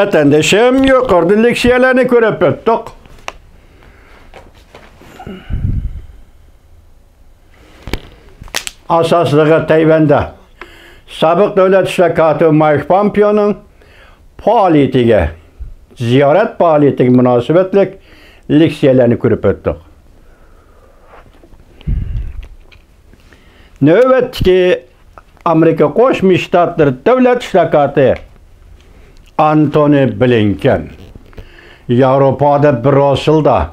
Vatandaşım yukarıda leksiyelerini görüp öttük. Asaslığı Tayvan'da sabık devlet iştirakatı Mike Pompeo'nun faaliyetiga, ziyaret faaliyetiga münasebetlik leksiyelerini görüp öttük. Növbetki Amerika Qo'shma Shtatlari davlat ishtirakati Antony Blinken Yevropada Bruselda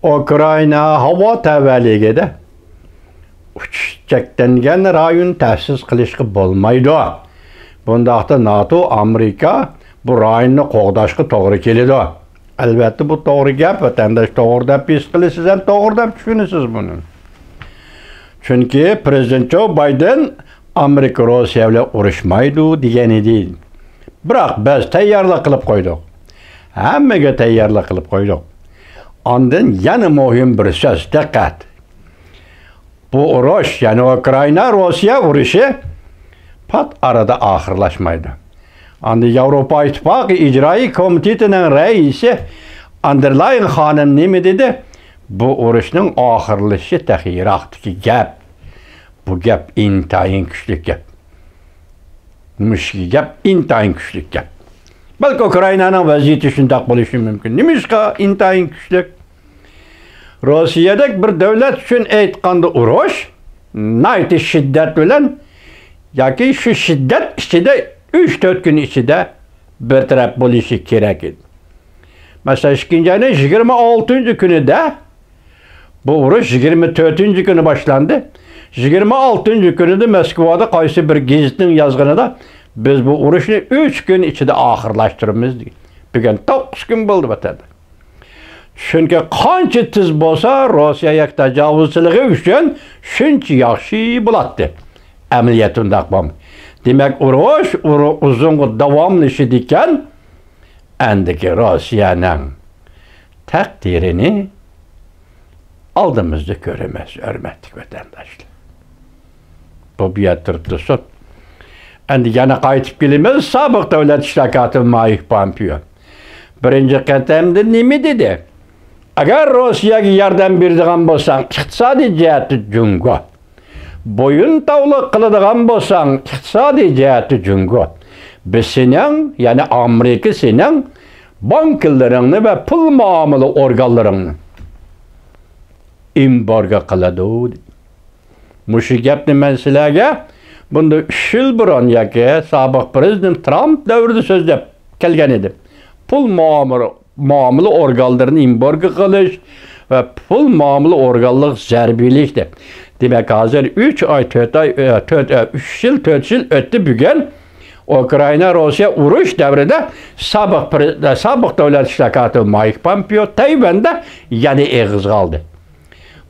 Ukraina havo tavalligida cheklangan rayon ta'sis qilishga bo'lmaydi. Bundaqda NATO, Amerika bu rayonni qo'g'dashga to'g'ri keladi. Albatta bu to'g'ri gap, vatandosh to'g'ri deb his qilasiz, ham to'g'ri deb tushunasiz buni. Chunki Prezident Joe Biden Amerika Rossiya bilan urushmaydi degani değil. Biroq biz tayyorlik qilib qo'ydik. Hammaga tayyorlik qilib qo'ydik. Ondan yana muhim bir so'z, diqqat. Bu urush, ya'ni Ukraina Rossiya urushi pat arada oxirlashmaydi. Endi Yevropa İttifaqı İcrai Komitetining raisi Anderlein xonim nima dedi? Bu urushning oxirlashi taxiyroqdiki gap. Bu gap intayin kuchli gap. Mushki gap intayin kuchli gap. Balki Ukrainaning vaziyati shunday bo'lishi mumkin. Nimishqa intayin kuchli? Rossiyada bir davlat uchun aytganda urush nayti shiddat bilan yoki shu shiddat ichida 3-4 kun ichida bir taraf bo'lishi kerak edi. Masalan, ikkinchi ayning 26-kunida bu urush 24-kuni boshlandi. 26-kunida Moskvada qaysi bir gazetning yozganida biz bu urushni 3 kun ichida oxirlashtiramiz degan. Bugun 9 kun bo'ldi vatanda. Chunki qancha tez bo'lsa Rossiya tajovuzchiligi uchun shuncha yaxshi bo'ladi. Amaliyot undaq bo'lmaydi. Demak, urush uzun davomlashadi ekan, andiki Rossiyaning taqdirini oldimizda ko'ramiz, hurmatli vatandoshlar. Bu turibdi sud. Endi yana qaytib kelamiz sobiq davlat ishtirakati Mike Pompeo. Birinchi qatamda nima dedi? Agar Rossiyaga yordam beradigan bo'lsang, iqtisodiy jihati jungo. Boyun tavliq qiladigan bo'lsang, iqtisodiy jihati jungo. Biz sening, ya'ni Amerika sening banklaringni va pul muomala organlaringni embargo qiladi. Mushu gapni men sizlarga bunda 3 yil burun yoki sobiq prezident Trump davrida so'zlab kelgan edim. Pul muomala organlarini embargo qilish va pul muomala organlariga zarba berish deb. Demak, hozir 3 yil 4 yil o'tdi bugun Ukraina Rossiya urush davrida sobiq davlat ishtirakati Mike Pompeo Tayvanda yana eg'iz oldi.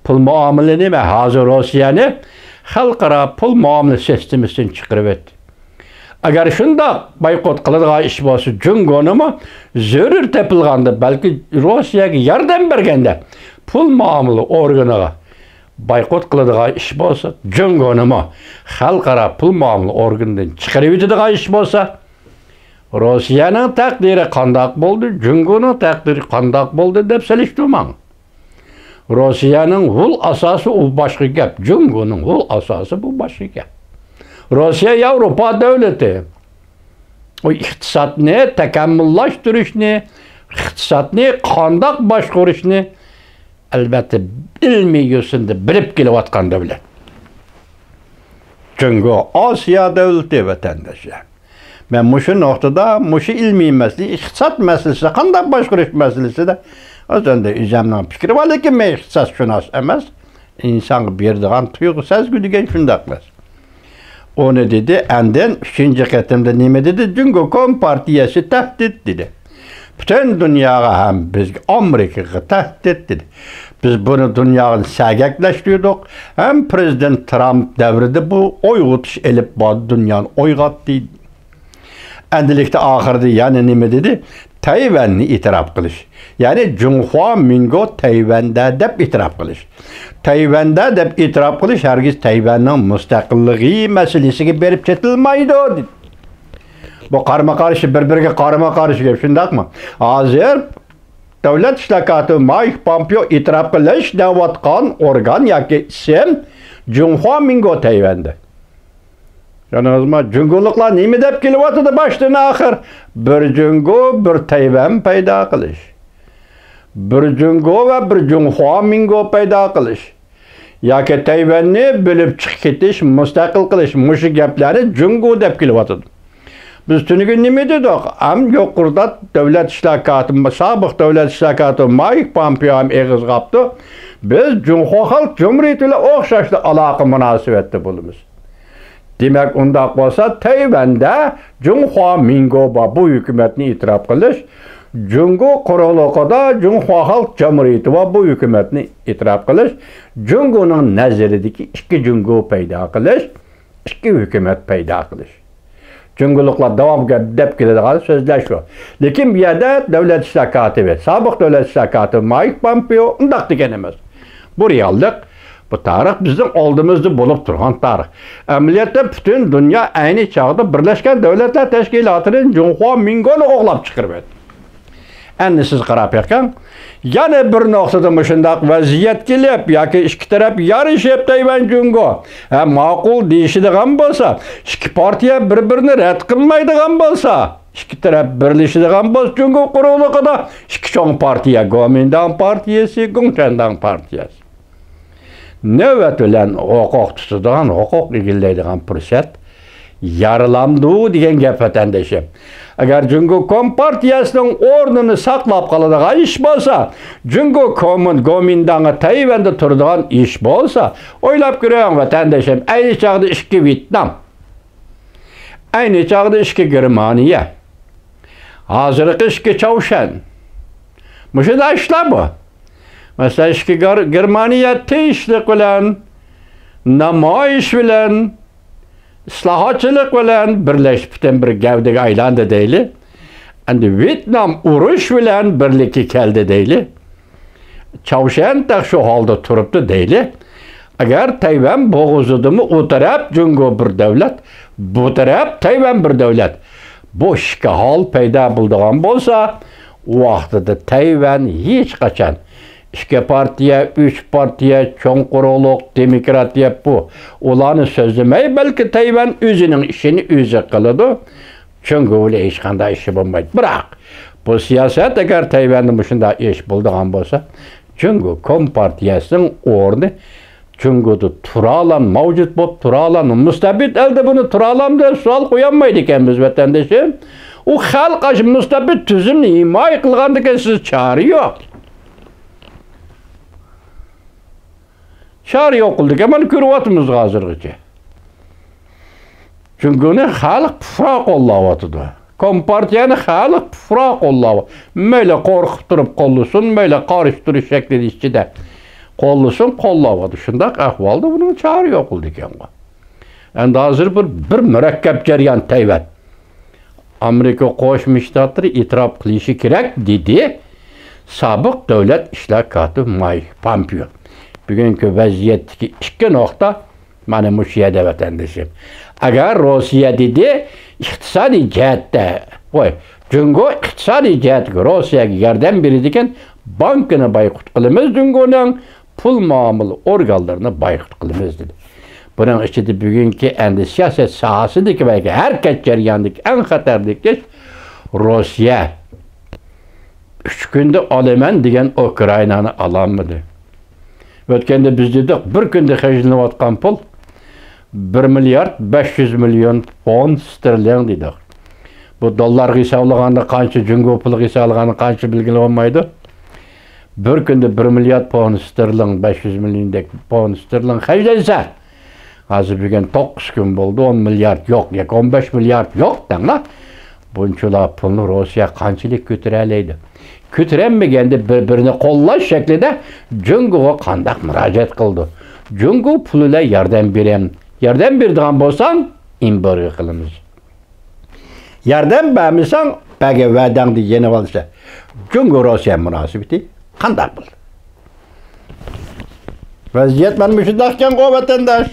Pul muomala nima? Hozir Rossiyani xalqaro pul muomala sistemasidan chiqarib o'tdi. Agar shunda boykot qiladigan ish bo'lsa, jungonimi zarur topilganda, balki Rossiyaga yordam berganda pul muomala organiga boykot qiladigan ish bo'lsa, jungonimi xalqaro pul muomala organidan chiqarib o'tadigan ish bo'lsa, Rossiyaning taqdiri qandoq bo'ldi, jungoning taqdiri qandoq bo'ldi deb solishtirmang. Rossiyaning hul asosi u boshqa gap, jungoning hul asosi bu boshqa gap. Rossiya Yevropa davlati. O iqtisodni takomillashtirishni, iqtisodni qandoq boshqarishni albatta ilmiy yo'sinda bilib kelayotgan davlat. Jungo Osiyo davlati vatandoshlar. Men mushu nuqtada, mushu ilmiy masala, iqtisod masalasida, qandoq boshqarish masalasida o'zimda o'zimning fikrim bor, lekin men iqtisodshunos emas. İnsan berdigan tuyg'u sezgi degan shundoq emas. Onu dedi, endin 3-chi qatimda nima dedi? Jungo Kompartiyasi tahdid dedi. Bütün dünyaya ham bizga Amerikaga tahdid dedi. Biz bunu dünyanın sagaklaştırdık. Hem Prezident Trump devrinde bu oyg'utish elib bordi, dünyanın oyg'otdi. Endilikte ahirde yani nima dedi? Tayvanni itiraf qilish. Yani Junhua Mingo Tayvanda deb itiraf qilish. Tayvanda deb itiraf qilish hargiz Tayvanning mustaqilligi masalasiga berib ketilmaydi dedi. Bu karma-karşı, bir-biriga karma-karşı gap, shundaqmi? Hozir Davlat ishlar katibi Mike Pompeo e'tirof qilish deyotgan organ yoki ism Junho Mingo Tayvanda. Ya'ni jungoliklar nima deb kelyapti boshdan oxir? Bir jungo, bir Tayvan paydo qilish. Bir jungo va bir Junho Mingo paydo qilish. Yoki Tayvanni bilib chiqib ketish, mustaqil qilish, mushu gaplari jungo deb kelyapti. Biz tuniga nima dedik? Ham yuqorida davlat ishlar katibi, sobiq davlat ishlar katibi Mike Pompeo ham eg'iz qapti. Biz Junho Xalq Cumhuriyati bilan o'xshashli aloqa munosabatda bo'lamiz. Demak, undaq bo'lsa, Tayvanda Junho Mingo bu hukumatni e'tirof qilish, Jungo quruqligida Junho Xalq Cumhuriyati va bu hukumatni e'tirof qilish, Jungoning nazaridagi ikki Jungo paydo qilish, ikki hukumat paydo qilish. Jungoliklar davomga deb keladigan so'zlar shu. Lekin bu yerda davlat ishlar katibi, sobiq davlat ishlar katibi Mike Pompeo undaq degan emas. Bu reallik, bu tarix bizning oldimizda bo'lib turgan tarix. Amaliyotda butun dunyo ayni chog'da Birlashgan Davlatlar Tashkilotining Junho Mingoni o'g'lab chiqarib. Endi siz qarab ekan, yana bir nuqtada shundaq vaziyat kelib, yoki ikki taraf yarashib Tayvan Jungo ma'qul deyishadigan bo'lsa, ikki partiya bir-birini rad qilmaydigan bo'lsa, ikki taraf birlashadigan bo'lsa, Jungo quruqligida ikki cho'ng partiya, Kuomintang partiyasi, Kuomintang partiyasi. Navbat bilan huquq tutadigan, huquq egallaydigan fursat yaralamdi degan gap vatandoshim. Agar Jungo Kompartiyasining o'rnini saqlab qoladigan ish bo'lsa, Jungo Kuomintangga Tayvanda turadigan ish bo'lsa, o'ylab ko'ring vatandoshim, ayni chog'da ikki Vyetnam, ayni chog'da ikki Germaniya, hozirgi ikki Chavshan. Mushunda ishlar bu. Masalan, ikki Germaniya tinchlik bilan, namoyish bilan, islohotchilik bilan birlashib bir gavdaga aylandi deyli. Endi Vyetnam urush bilan birlikka keldi deyli. Chavshan shu holda turibdi deyli. Agar Tayvan bo'g'izidimi u taraf Jungo bir davlat, bu taraf Tayvan bir davlat. Bu ikki hol paydo bo'lgan bo'lsa, u vaqtida Tayvan hech qachon ikki partiya, üç partiya, cho'ng quruqlik, demokratiya bu. Ularni so'zlamay, balki Tayvan o'zining ishini o'zi qiladi. Chunki ular hech qanday ishi bo'lmaydi. Biroq bu siyosat agar Tayvanda shunday ish bo'lgan bo'lsa, Jungo Kompartiyasining o'rni Jungoda turalan mavjud bo'lib turalan mustabid elde buni turalam deb savol qo'yolmaydi ekanmiz vatandoshim. U xalq mustabid tuzumni himoya qilgandan siz chora yo'q. Chora yo'q qildik, mana ko'ryapmiz hozirgacha. Chunki xalq pufra qo'llayapti. Kompartiyani xalq pufra qo'llayapti. Mayli qo'rqib turib qo'llasin, mayli qarshi shaklida ichida qo'llasin, qo'llayapti. Shundaq ahvolda buning chora yo'q qildik ekan. Endi hozir bir murakkab jarayon Tayvan. Amerika Qo'shma Shtatlari e'tirof qilishi kerak dedi sobiq davlat ishlar katibi Mike Pompeo. Bugungi vaziyatdagi ikki nuqta mana shu yerda vatandoshim. Agar Rossiya dedi iqtisodiy jihatda, Jungo iqtisodiy jihatga Rossiyaga yordam beradigan bankini boykot qilamiz, Jungoning pul muomala organlarini boykot qilamiz dedi. Buning ichida bugungi endi siyosat sohasidagi va harkat jarayonidagi eng xatarli ish Rossiya 3 kunda olaman degan Ukrainani ololmadi. O'tganda biz dedik, bir kunda xarjlanayotgan pul 1 milliard 500 million fond sterling dedik. Bu dollarga hisoblaganda qancha, Jungo puliga hisoblaganda qancha belgilab olmaydi. Bir kunda 1 milliard fond sterling 500 milliondek fond sterling xarjlansa, hozir bugun 9 kun bo'ldi, 10 milliard yo'q, yoki 15 milliard yo'q denglar. Bunchalar pulni Rossiya qanchalik ko'tara oladi? Ko'taranmaganda bir-birini qo'llash shaklida Jungoga qandaq murojaat qildi. Jungo pullar yordam berem. Yordam beradigan bo'lsang, embargo qilamiz. Yordam bermasang, baga va'dangni yenib olsa, Jungo Rossiya munosabati qandaq bo'ladi? Vaziyat mana shunday ekan, vatandosh.